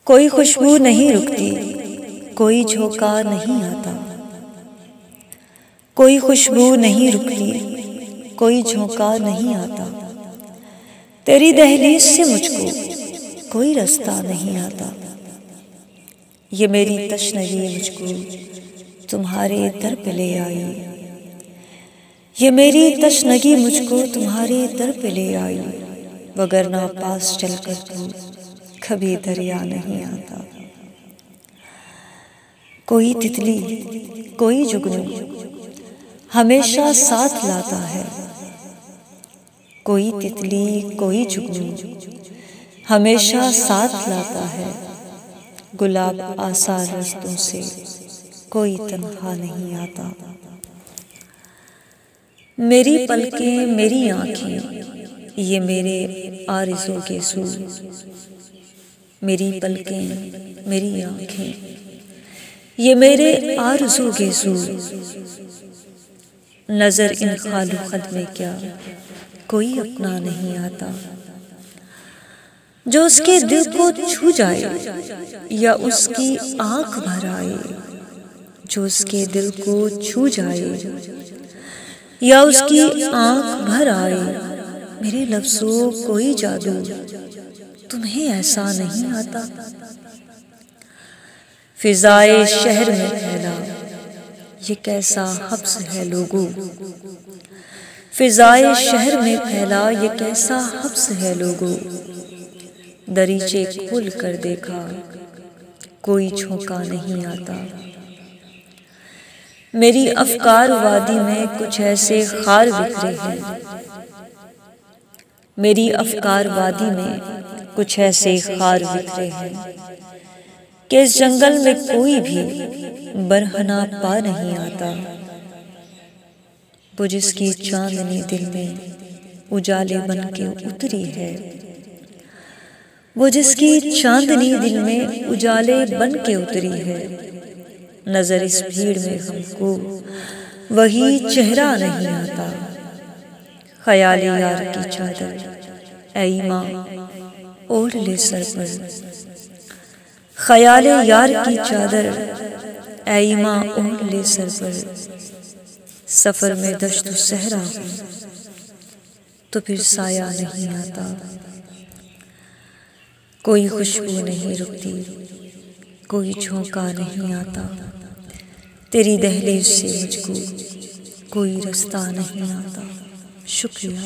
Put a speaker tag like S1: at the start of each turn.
S1: कोई खुशबू नहीं रुकती, कोई झोंका नहीं आता। कोई खुशबू नहीं रुकती, कोई झोंका नहीं आता। तेरी दहलीज से मुझको कोई रास्ता नहीं आता। ये मेरी तशनगी मुझको तुम्हारे दर पे ले आई। ये मेरी तशनगी मुझको तुम्हारे दर पे ले आई। वगरना पास चलकर तू कभी दरिया नहीं आता। कोई तितली, कोई जुगनू हमेशा साथ लाता है। कोई तितली, कोई जुगनू हमेशा साथ लाता है। गुलाब आसार रस्तों से कोई तन्हा नहीं आता। मेरी पलकें, मेरी आँखें, ये मेरे आरज़ू के सूर। मेरी पलकें, मेरी आँखें, ये मेरे आरज़ू के सूर। नज़र इन खालू खद में क्या कोई अपना नहीं आता। जो उसके दिल को छू जाए या उसकी आँख भर आए। जो उसके दिल को छू जाए या उसकी आँख भर आए। मेरे लफ्ज़ों कोई जादू तुम्हें ऐसा नहीं आता। फिजाए शहर में फैला ये कैसा हब्स है लोगों। फिजाए शहर में फैला ये कैसा हब्स है लोगों। दरीचे खोल कर देखा कोई झोंका नहीं आता। मेरी अफकार वादी में कुछ ऐसे खार बिखरे हैं। मेरी अफकार वादी में कुछ ऐसे खार बिखरे हैं कि इस जंगल में कोई भी बरहना पा नहीं आता। वो जिसकी चांदनी दिल में उजाले बन के उतरी है। वो जिसकी चांदनी दिल में उजाले बन के उतरी है। नजर इस भीड़ में हमको वही चेहरा नहीं आता। ख्याली यार की चादर ऐ ईमां ओढ़ ले सर पर। ख्याले यार की चादर ऐ ईमां ओढ़ ले सर पर। सफर में दश्त सहरा हो तो फिर साया नहीं आता। कोई खुशबू नहीं रुकती, कोई झोंका नहीं आता। तेरी दहलीज से मुझको कोई रास्ता नहीं आता। शुक्रिया।